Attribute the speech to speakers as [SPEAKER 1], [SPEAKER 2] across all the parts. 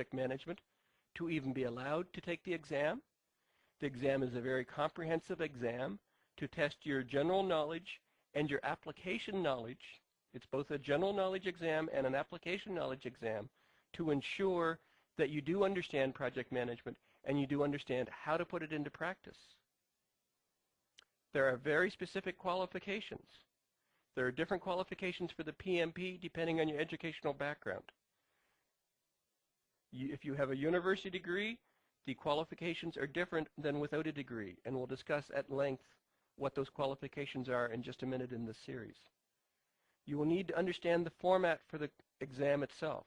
[SPEAKER 1] project management to even be allowed to take the exam. The exam is a very comprehensive exam to test your general knowledge and your application knowledge. It's both a general knowledge exam and an application knowledge exam to ensure that you do understand project management and you do understand how to put it into practice. There are very specific qualifications. There are different qualifications for the PMP depending on your educational background. If you have a university degree, the qualifications are different than without a degree, and we'll discuss at length what those qualifications are in just a minute in this series. You will need to understand the format for the exam itself.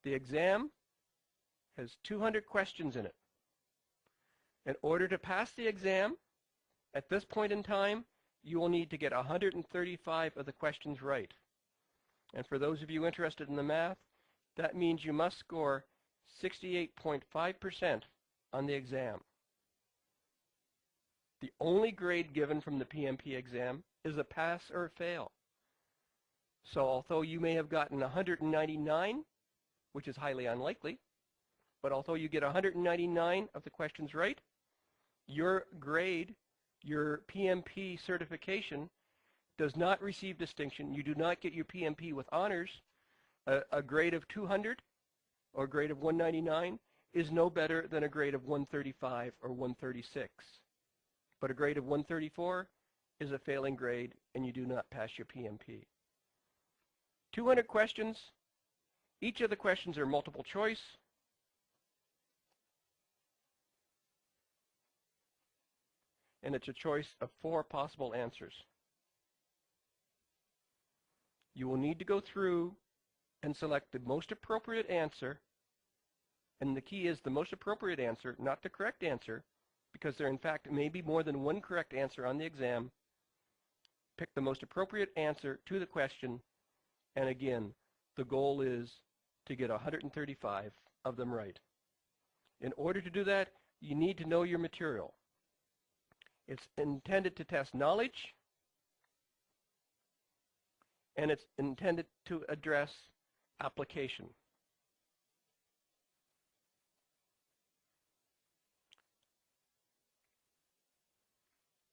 [SPEAKER 1] The exam has 200 questions in it. In order to pass the exam, at this point in time, you will need to get 135 of the questions right. And for those of you interested in the math, that means you must score 68.5% on the exam. The only grade given from the PMP exam is a pass or fail. So although you may have gotten 199, which is highly unlikely, but although you get 199 of the questions right, your grade, your PMP certification, does not receive distinction. You do not get your PMP with honors. A grade of 200 or a grade of 199 is no better than a grade of 135 or 136. But a grade of 134 is a failing grade, and you do not pass your PMP. 200 questions. Each of the questions are multiple choice. And it's a choice of 4 possible answers. You will need to go through and select the most appropriate answer. And the key is the most appropriate answer, not the correct answer, because there in fact may be more than one correct answer on the exam. Pick the most appropriate answer to the question, and again, the goal is to get 135 of them right. In order to do that, you need to know your material. It's intended to test knowledge, and it's intended to address application.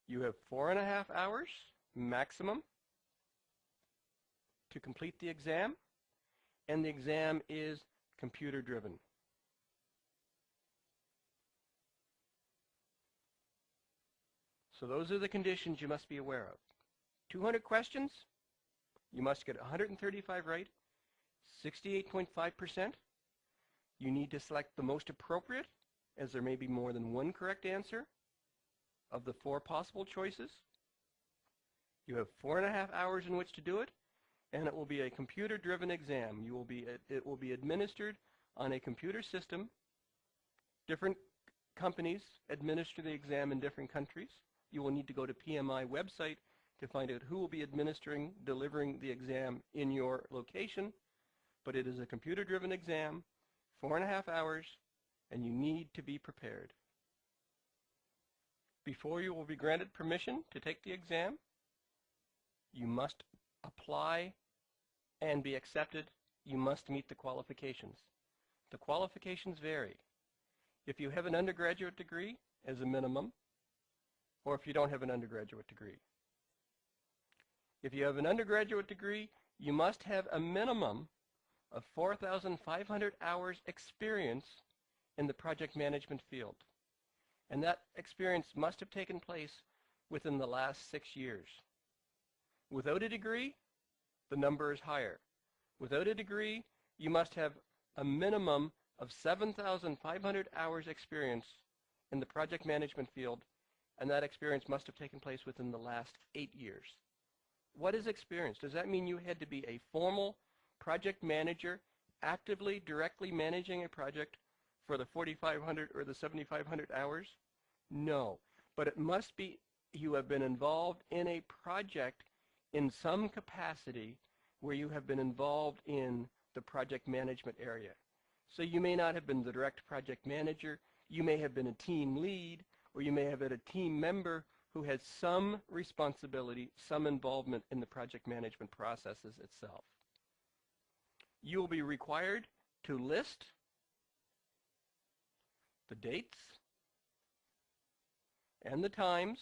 [SPEAKER 1] You have 4.5 hours maximum to complete the exam, and the exam is computer driven. So those are the conditions you must be aware of. 200 questions, you must get 135 right, 68.5%. You need to select the most appropriate, as there may be more than one correct answer of the 4 possible choices. You have 4.5 hours in which to do it, and it will be a computer-driven exam. It will be administered on a computer system. Different companies administer the exam in different countries. You will need to go to PMI website to find out who will be delivering the exam in your location. But it is a computer-driven exam, 4.5 hours, and you need to be prepared. Before you will be granted permission to take the exam, you must apply and be accepted. You must meet the qualifications. The qualifications vary. If you have an undergraduate degree as a minimum, or if you don't have an undergraduate degree. If you have an undergraduate degree, you must have a minimum of 4,500 hours experience in the project management field. And that experience must have taken place within the last 6 years. Without a degree, the number is higher. Without a degree, you must have a minimum of 7,500 hours experience in the project management field, and that experience must have taken place within the last 8 years. What is experience? Does that mean you had to be a formal project manager, actively, directly managing a project for the 4,500 or the 7,500 hours? No, but it must be you have been involved in a project in some capacity where you have been involved in the project management area. So you may not have been the direct project manager, you may have been a team lead, or you may have been a team member who has some responsibility, some involvement in the project management processes itself. You will be required to list the dates and the times,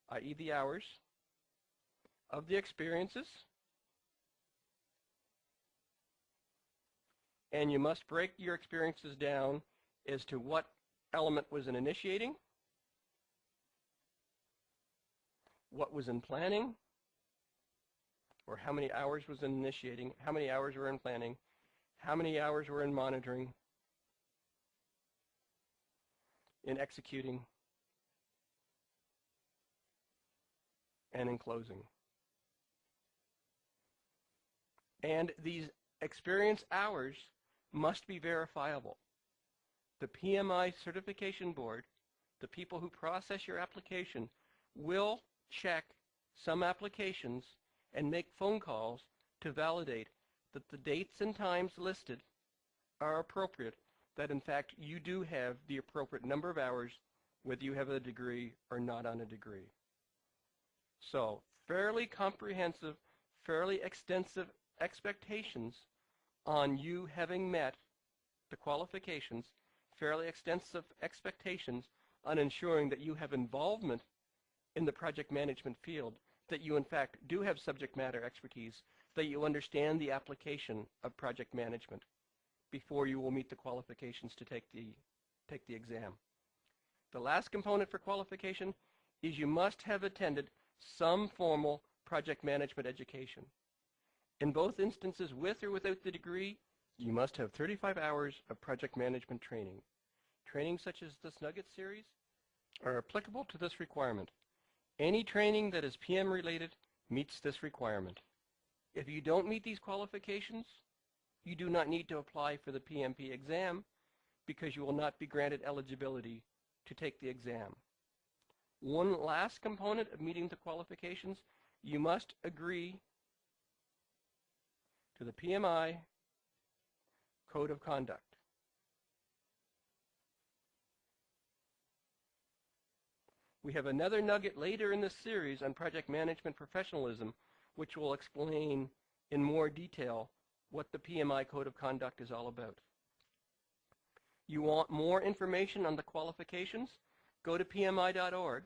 [SPEAKER 1] i.e. the hours, of the experiences, and you must break your experiences down as to what element was in initiating, what was in planning, or how many hours was in initiating, how many hours were in planning, how many hours were in monitoring, in executing, and in closing. And these experience hours must be verifiable. The PMI certification board, the people who process your application, will check some applications and make phone calls to validate that the dates and times listed are appropriate, that in fact you do have the appropriate number of hours, whether you have a degree or not on a degree. So, fairly comprehensive, fairly extensive expectations on you having met the qualifications, fairly extensive expectations on ensuring that you have involvement in the project management field, that you in fact do have subject matter expertise, that you understand the application of project management before you will meet the qualifications to take the exam. The last component for qualification is you must have attended some formal project management education. In both instances, with or without the degree, you must have 35 hours of project management training. Training such as this Nugget series are applicable to this requirement. Any training that is PM related meets this requirement. If you don't meet these qualifications, you do not need to apply for the PMP exam because you will not be granted eligibility to take the exam. One last component of meeting the qualifications, you must agree to the PMI Code of Conduct. We have another nugget later in this series on project management professionalism, which will explain in more detail what the PMI Code of Conduct is all about. You want more information on the qualifications? Go to PMI.org.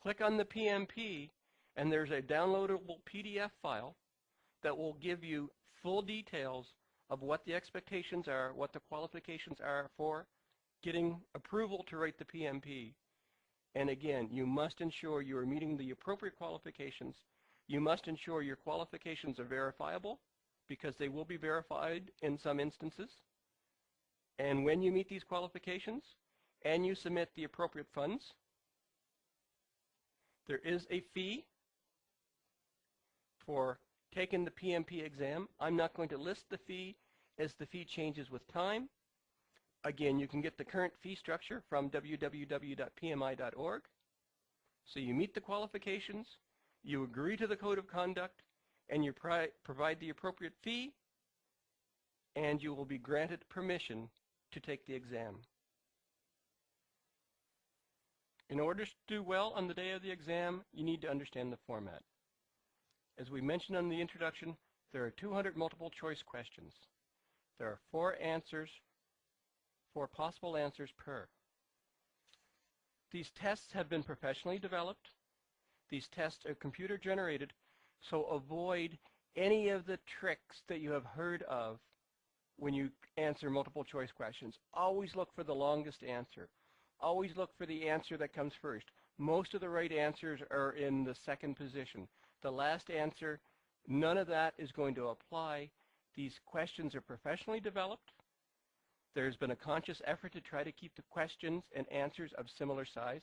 [SPEAKER 1] Click on the PMP, and there's a downloadable PDF file that will give you full details of what the expectations are, what the qualifications are for getting approval to write the PMP. And again, you must ensure you are meeting the appropriate qualifications. You must ensure your qualifications are verifiable, because they will be verified in some instances. And when you meet these qualifications and you submit the appropriate funds, there is a fee for taking the PMP exam. I'm not going to list the fee as the fee changes with time. Again, you can get the current fee structure from www.pmi.org. So you meet the qualifications, you agree to the Code of Conduct, and you provide the appropriate fee, and you will be granted permission to take the exam. In order to do well on the day of the exam, you need to understand the format. As we mentioned in the introduction, there are 200 multiple choice questions. There are 4 possible answers per. These tests have been professionally developed. These tests are computer generated, so avoid any of the tricks that you have heard of when you answer multiple choice questions. Always look for the longest answer. Always look for the answer that comes first. Most of the right answers are in the second position. The last answer, none of that is going to apply. These questions are professionally developed. There's been a conscious effort to try to keep the questions and answers of similar size.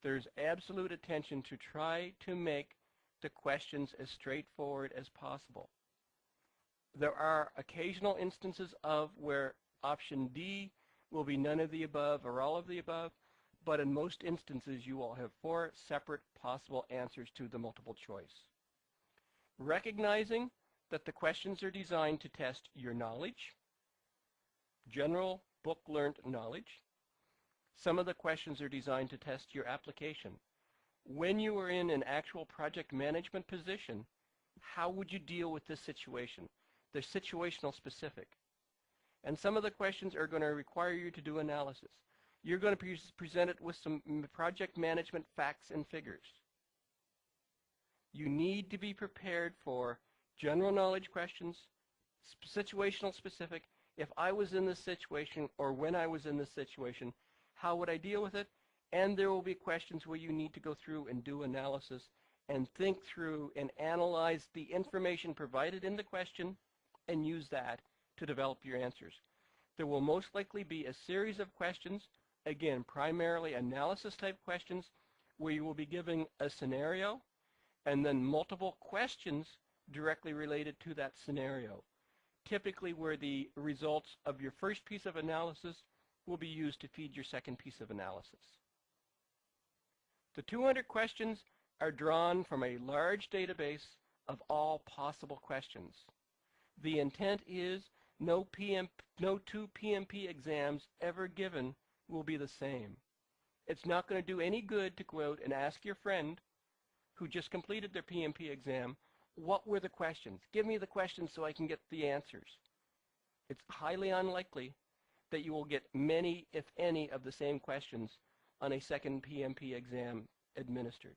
[SPEAKER 1] There's absolute attention to try to make the questions as straightforward as possible. There are occasional instances of where option D will be none of the above or all of the above, but in most instances you will have 4 separate possible answers to the multiple choice. Recognizing that the questions are designed to test your knowledge, general book-learned knowledge. Some of the questions are designed to test your application. When you are in an actual project management position, how would you deal with this situation? They're situational specific. And some of the questions are going to require you to do analysis. You're going to be presented with some project management facts and figures. You need to be prepared for general knowledge questions, situational specific. If I was in this situation or when I was in this situation, how would I deal with it? And there will be questions where you need to go through and do analysis and think through and analyze the information provided in the question and use that to develop your answers. There will most likely be a series of questions, again, primarily analysis type questions, where you will be given a scenario and then multiple questions directly related to that scenario, typically where the results of your first piece of analysis will be used to feed your second piece of analysis. The 200 questions are drawn from a large database of all possible questions. The intent is no two PMP exams ever given will be the same. It's not going to do any good to go out and ask your friend who just completed their PMP exam, what were the questions? Give me the questions so I can get the answers. It's highly unlikely that you will get many, if any, of the same questions on a second PMP exam administered.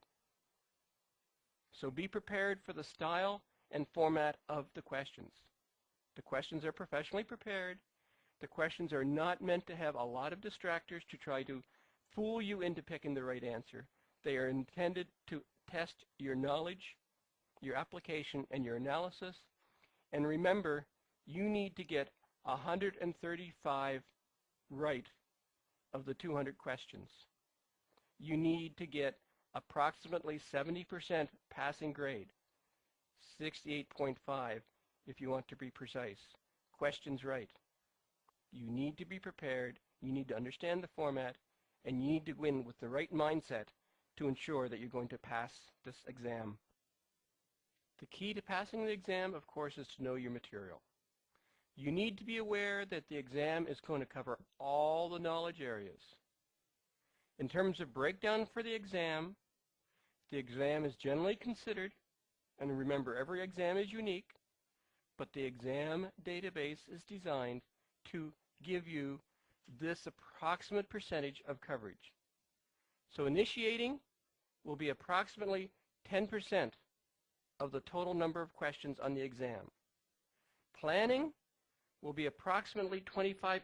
[SPEAKER 1] So be prepared for the style and format of the questions. The questions are professionally prepared. The questions are not meant to have a lot of distractors to try to fool you into picking the right answer. They are intended to test your knowledge, your application, and your analysis. And remember, you need to get 135 right of the 200 questions. You need to get approximately 70% passing grade, 68.5 if you want to be precise. Questions right. You need to be prepared, you need to understand the format, and you need to go in with the right mindset to ensure that you're going to pass this exam. The key to passing the exam, of course, is to know your material. You need to be aware that the exam is going to cover all the knowledge areas. In terms of breakdown for the exam is generally considered, and remember, every exam is unique, but the exam database is designed to give you this approximate percentage of coverage. So initiating will be approximately 10% of the total number of questions on the exam. Planning will be approximately 25%.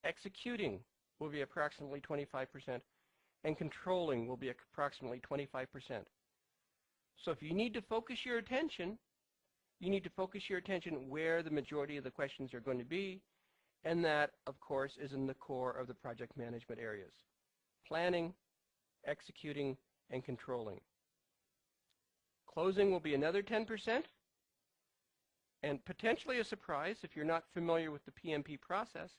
[SPEAKER 1] Executing will be approximately 25%. And controlling will be approximately 25%. So if you need to focus your attention, you need to focus your attention where the majority of the questions are going to be, and that, of course, is in the core of the project management areas. Planning, executing, and controlling. Closing will be another 10%, and potentially a surprise if you're not familiar with the PMP process,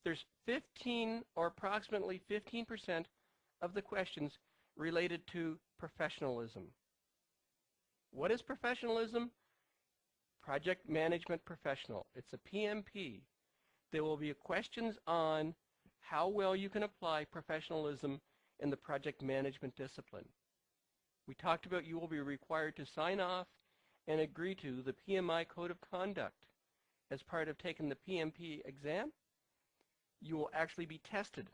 [SPEAKER 1] there's 15 or approximately 15% of the questions related to professionalism. What is professionalism? Project Management Professional. It's a PMP. There will be questions on how well you can apply professionalism in the project management discipline. We talked about you will be required to sign off and agree to the PMI Code of Conduct. As part of taking the PMP exam, you will actually be tested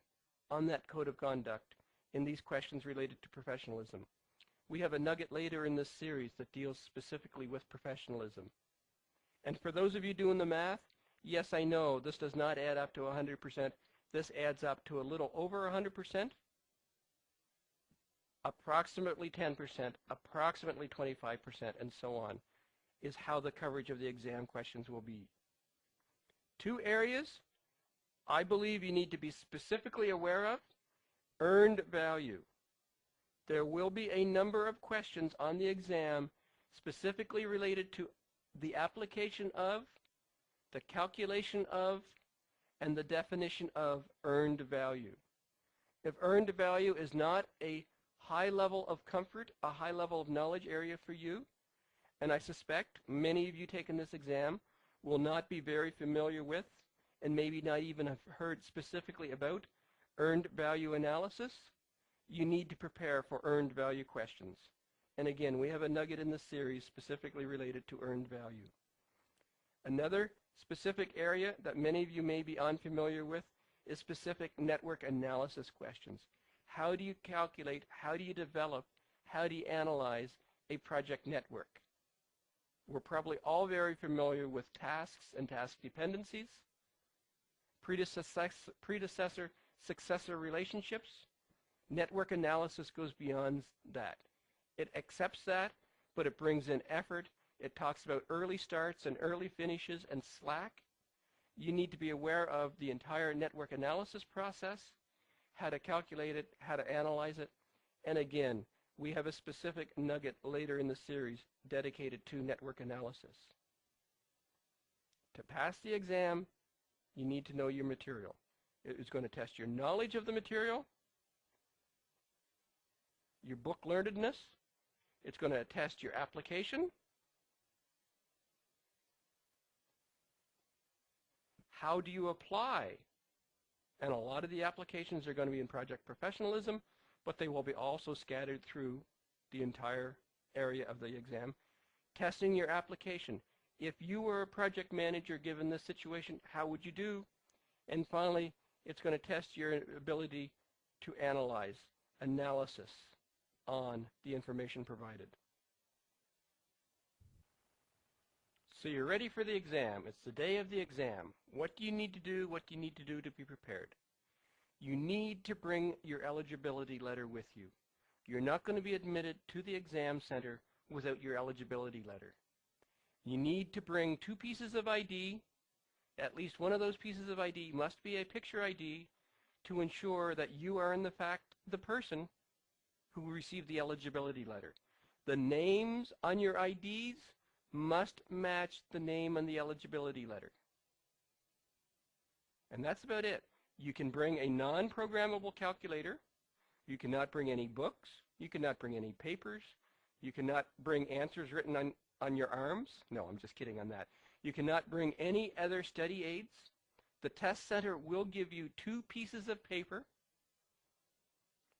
[SPEAKER 1] on that Code of Conduct in these questions related to professionalism. We have a nugget later in this series that deals specifically with professionalism. And for those of you doing the math, yes, I know this does not add up to 100%. This adds up to a little over 100%, approximately 10%, approximately 25%, and so on, is how the coverage of the exam questions will be. Two areas I believe you need to be specifically aware of: earned value. There will be a number of questions on the exam specifically related to the application of, the calculation of, and the definition of earned value. If earned value is not a high level of comfort, a high level of knowledge area for you, and I suspect many of you taking this exam will not be very familiar with, and maybe not even have heard specifically about, earned value analysis, you need to prepare for earned value questions. And again, we have a nugget in the series specifically related to earned value. Another specific area that many of you may be unfamiliar with is specific network analysis questions. How do you calculate, how do you develop, how do you analyze a project network? We're probably all very familiar with tasks and task dependencies, predecessor-successor relationships. Network analysis goes beyond that. It accepts that, but it brings in effort. It talks about early starts and early finishes and slack. You need to be aware of the entire network analysis process, how to calculate it, how to analyze it. And again, we have a specific nugget later in the series dedicated to network analysis. To pass the exam, you need to know your material. It is going to test your knowledge of the material, your book learnedness. It's going to test your application, how do you apply? And a lot of the applications are going to be in project professionalism, but they will be also scattered through the entire area of the exam. Testing your application. If you were a project manager given this situation, how would you do? And finally, it's going to test your ability to analyze, analysis on the information provided. So you're ready for the exam. It's the day of the exam. What do you need to do? What do you need to do to be prepared? You need to bring your eligibility letter with you. You're not going to be admitted to the exam center without your eligibility letter. You need to bring 2 pieces of ID. At least one of those pieces of ID must be a picture ID to ensure that you are in fact the person who received the eligibility letter. The names on your IDs must match the name on the eligibility letter. And that's about it. You can bring a non-programmable calculator. You cannot bring any books. You cannot bring any papers. You cannot bring answers written on your arms. No, I'm just kidding on that. You cannot bring any other study aids. The test center will give you 2 pieces of paper.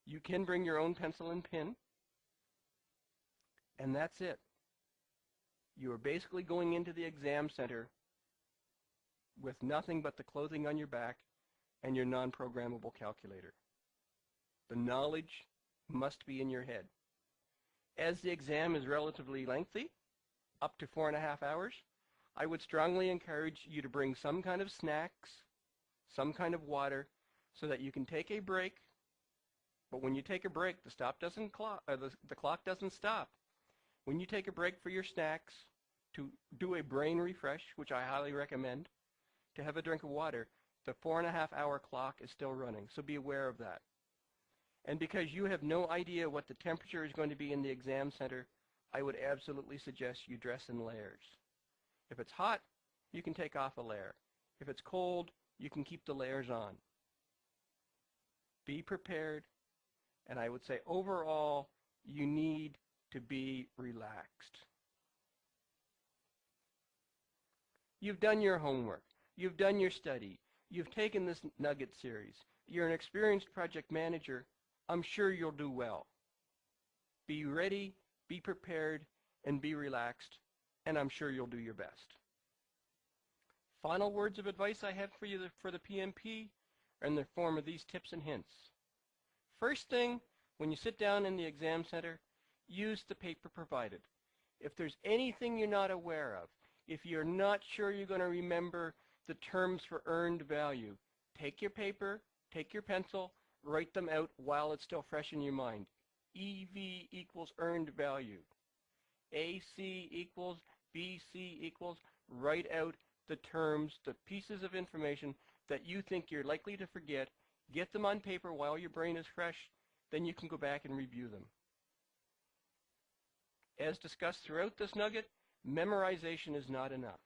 [SPEAKER 1] You can bring your own pencil and pen. And that's it. You are basically going into the exam center with nothing but the clothing on your back and your non-programmable calculator. The knowledge must be in your head. As the exam is relatively lengthy, up to 4.5 hours, I would strongly encourage you to bring some kind of snacks, some kind of water, so that you can take a break. But when you take a break, the clock doesn't stop. When you take a break for your snacks, to do a brain refresh, which I highly recommend, to have a drink of water, the 4.5-hour clock is still running, so be aware of that. And because you have no idea what the temperature is going to be in the exam center, I would absolutely suggest you dress in layers. If it's hot, you can take off a layer. If it's cold, you can keep the layers on. Be prepared, and I would say overall, you need to be relaxed. You've done your homework. You've done your study. You've taken this nugget series. You're an experienced project manager. I'm sure you'll do well. Be ready, be prepared, and be relaxed, and I'm sure you'll do your best. Final words of advice I have for you for the PMP are in the form of these tips and hints. First thing, when you sit down in the exam center, use the paper provided. If there's anything you're not aware of, if you're not sure you're going to remember the terms for earned value, take your paper, take your pencil, write them out while it's still fresh in your mind. EV equals earned value. AC equals, BC equals, write out the terms, the pieces of information that you think you're likely to forget, get them on paper while your brain is fresh, then you can go back and review them. As discussed throughout this nugget, memorization is not enough.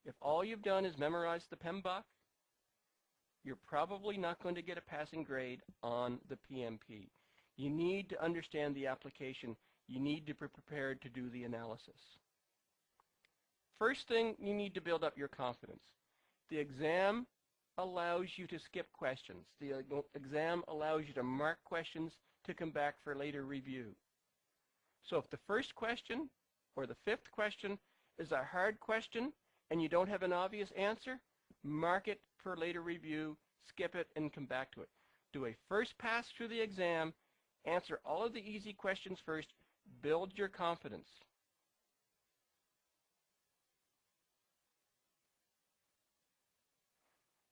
[SPEAKER 1] If all you've done is memorize the PMBOK, you're probably not going to get a passing grade on the PMP. You need to understand the application. You need to be prepared to do the analysis. First thing, you need to build up your confidence. The exam allows you to skip questions. The exam allows you to mark questions to come back for later review. So if the first question or the fifth question is a hard question and you don't have an obvious answer, mark it for later review, skip it, and come back to it. Do a first pass through the exam, answer all of the easy questions first, build your confidence.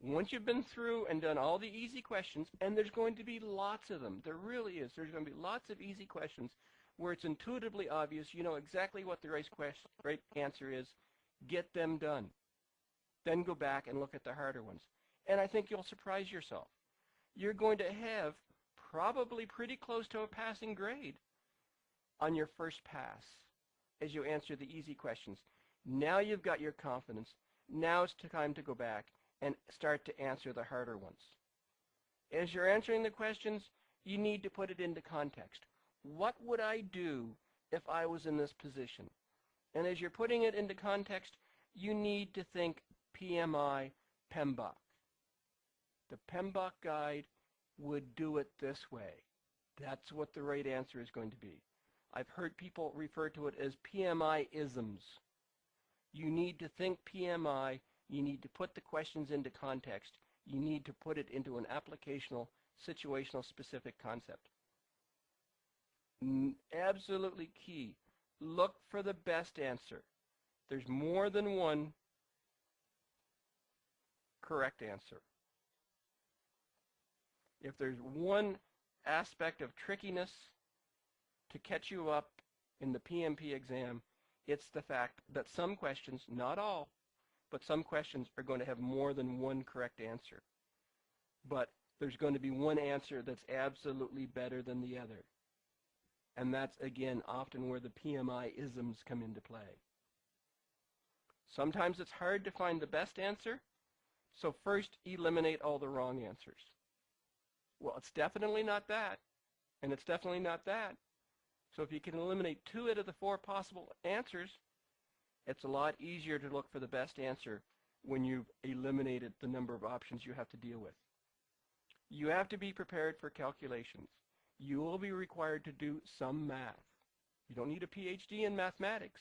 [SPEAKER 1] Once you've been through and done all the easy questions, and there's going to be lots of them, there really is, there's going to be lots of easy questions where it's intuitively obvious, you know exactly what the right answer is, get them done. Then go back and look at the harder ones. And I think you'll surprise yourself. You're going to have probably pretty close to a passing grade on your first pass as you answer the easy questions. Now you've got your confidence. Now it's time to go back and start to answer the harder ones. As you're answering the questions, you need to put it into context. What would I do if I was in this position? And as you're putting it into context, you need to think PMI, PMBOK. The PMBOK guide would do it this way. That's what the right answer is going to be. I've heard people refer to it as PMI-isms. You need to think PMI. You need to put the questions into context. You need to put it into an applicational, situational, specific concept. Absolutely key. Look for the best answer. There's more than one correct answer. If there's one aspect of trickiness to catch you up in the PMP exam, it's the fact that some questions, not all, but some questions are going to have more than one correct answer. But there's going to be one answer that's absolutely better than the other. And that's, again, often where the PMI-isms come into play. Sometimes it's hard to find the best answer, so first eliminate all the wrong answers. Well, it's definitely not that, and it's definitely not that. So if you can eliminate 2 out of the 4 possible answers, it's a lot easier to look for the best answer when you've eliminated the number of options you have to deal with. You have to be prepared for calculations. You will be required to do some math. You don't need a PhD in mathematics,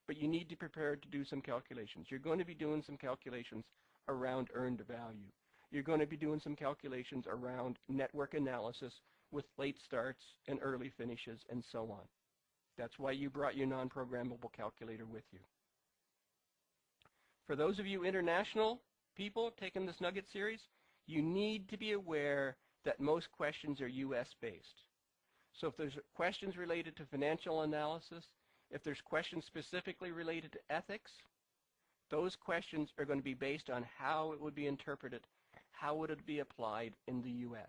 [SPEAKER 1] but you need to be prepared to do some calculations. You're going to be doing some calculations around earned value. You're going to be doing some calculations around network analysis with late starts and early finishes and so on. That's why you brought your non-programmable calculator with you. For those of you international people taking this Nugget series, you need to be aware that most questions are US-based. So if there's questions related to financial analysis, if there's questions specifically related to ethics, those questions are going to be based on how it would be interpreted, how would it be applied in the US.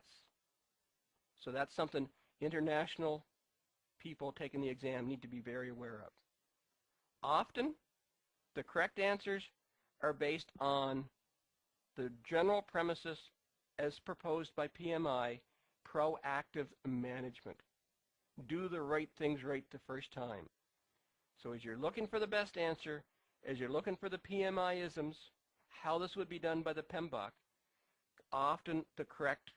[SPEAKER 1] So that's something international people taking the exam need to be very aware of. Often, the correct answers are based on the general premises as proposed by PMI, proactive management. Do the right things right the first time. So as you're looking for the best answer, as you're looking for the PMI-isms, how this would be done by the PMBOK, often the correct,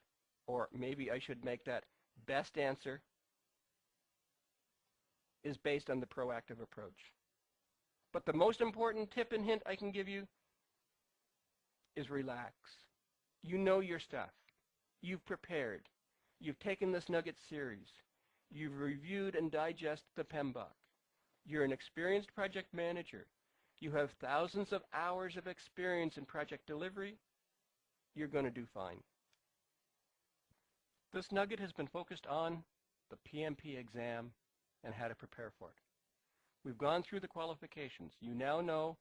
[SPEAKER 1] or maybe I should make that best answer, is based on the proactive approach. But the most important tip and hint I can give you is relax. You know your stuff. You've prepared. You've taken this Nugget series. You've reviewed and digested the PMBOK. You're an experienced project manager. You have thousands of hours of experience in project delivery. You're going to do fine. This Nugget has been focused on the PMP exam and how to prepare for it. We've gone through the qualifications. You now know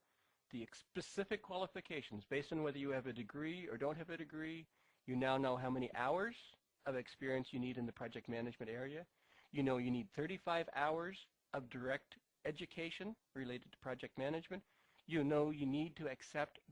[SPEAKER 1] the specific qualifications based on whether you have a degree or don't have a degree. You now know how many hours of experience you need in the project management area. You know you need 35 hours of direct education related to project management. You know you need to accept